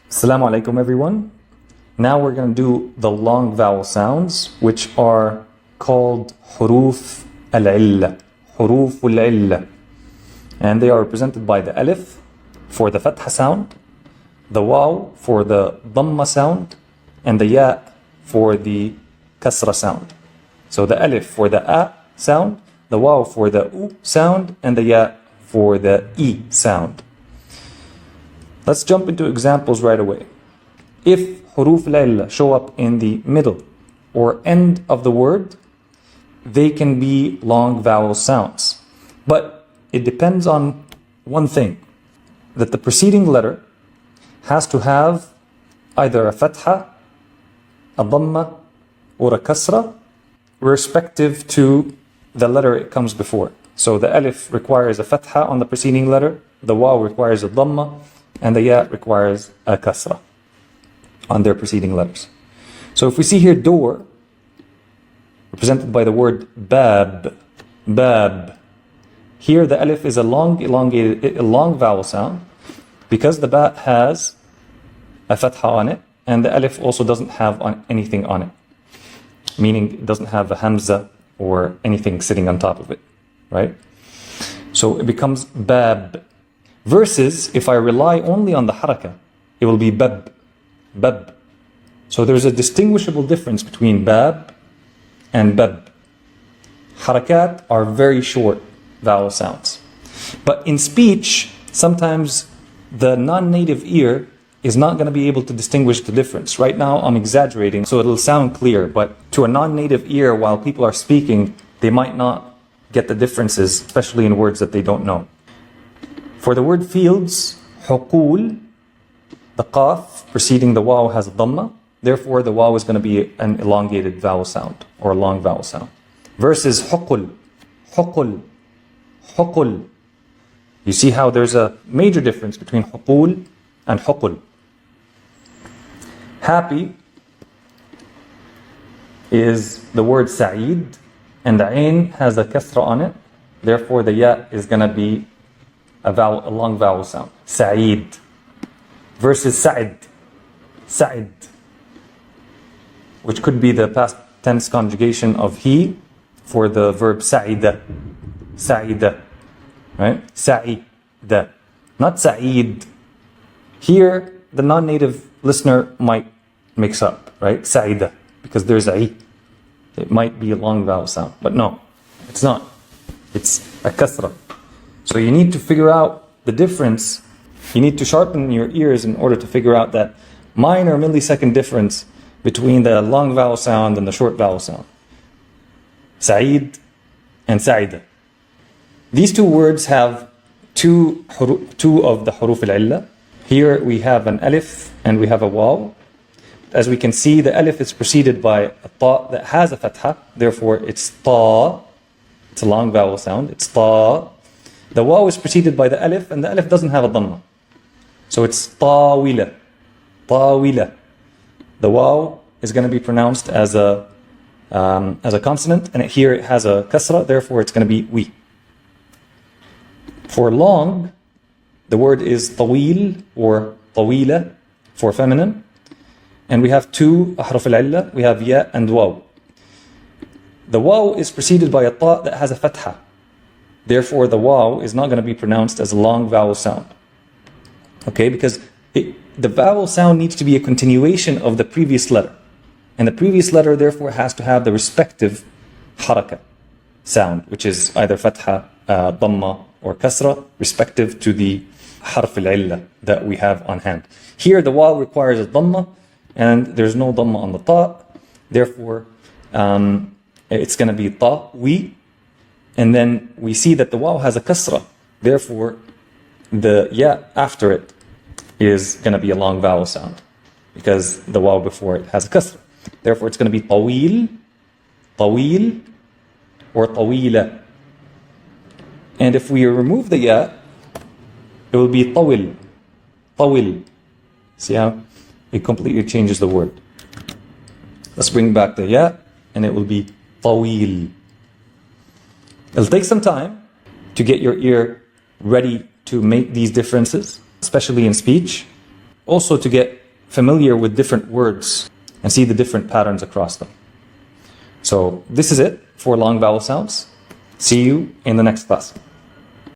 Assalamu alaikum everyone. Now we're going to do the long vowel sounds, which are called huruf al-illa. Huruf al-illa. And they are represented by the alif for the fatha sound, the waaw for the dhamma sound, and the ya for the kasra sound. So the alif for the a sound, the waaw for the u sound, and the ya for the e sound. Let's jump into examples right away. If huruf al-illa show up in the middle or end of the word, they can be long vowel sounds. But it depends on one thing, that the preceding letter has to have either a fatha, a dhamma, or a kasra, respective to the letter it comes before. So the alif requires a fatha on the preceding letter, the waaw requires a dhamma, and the ya requires a kasra on their preceding letters. So if we see here door, represented by the word bab, bab. Here the alif is a long vowel sound because the ba has a fatha on it, and the alif also doesn't have anything on it, meaning it doesn't have a hamza or anything sitting on top of it, right? So it becomes bab. Versus if I rely only on the haraka, it will be bab, bab. So there's a distinguishable difference between bab and bab. Harakat are very short vowel sounds. But in speech, sometimes the non-native ear is not going to be able to distinguish the difference. Right now I'm exaggerating so it'll sound clear, but to a non-native ear while people are speaking, they might not get the differences, especially in words that they don't know. For the word fields, حقول, the qaf preceding the waaw has a dhamma, therefore the waaw is going to be an elongated vowel sound or a long vowel sound. Versus حقل, حقل, حقل. You see how there's a major difference between حقول and حقل. Happy is the word sa'id, and the ain has a kasra on it, therefore the ya is going to be a long vowel sound. Sa'id. Versus sa'id. Sa'id. Which could be the past tense conjugation of he for the verb sa'ida. Sa'ida. Right? Sa'ida. Not sa'id. Here, the non-native listener might mix up, right? Sa'ida. Because there's a. It might be a long vowel sound. But no, it's not. It's a kasra. So you need to figure out the difference. You need to sharpen your ears in order to figure out that minor millisecond difference between the long vowel sound and the short vowel sound. Sa'id and Sa'ida. These two words have two of the huruf al-illa. Here we have an alif and we have a waaw. As we can see, the alif is preceded by a ta that has a fatha. Therefore, it's ta. It's a long vowel sound. It's ta. The waaw is preceded by the alif, and the alif doesn't have a dhamma. So it's tawila. Tawila. The waaw is going to be pronounced as a consonant, and here it has a kasra, therefore it's going to be we. For long, the word is tawil or tawila for feminine, and we have two ahruf al-illa, we have ya and waaw. The waaw is preceded by a ta that has a fatha. Therefore, the waaw is not going to be pronounced as a long vowel sound. Okay, because the vowel sound needs to be a continuation of the previous letter. And the previous letter, therefore, has to have the respective haraka sound, which is either fatha, dhamma, or kasra, respective to the harf al-illa that we have on hand. Here, the waaw requires a dhamma, and there's no dhamma on the ta. Therefore, it's going to be ta, we. And then we see that the waaw has a kasra. Therefore, the ya after it is going to be a long vowel sound because the waaw before it has a kasra. Therefore, it's going to be tawil, tawil, or tawila. And if we remove the ya, it will be tawil, tawil. See how it completely changes the word. Let's bring back the ya, and it will be tawil. It'll take some time to get your ear ready to make these differences, especially in speech. also to get familiar with different words and see the different patterns across them. So this is it for long vowel sounds. See you in the next class.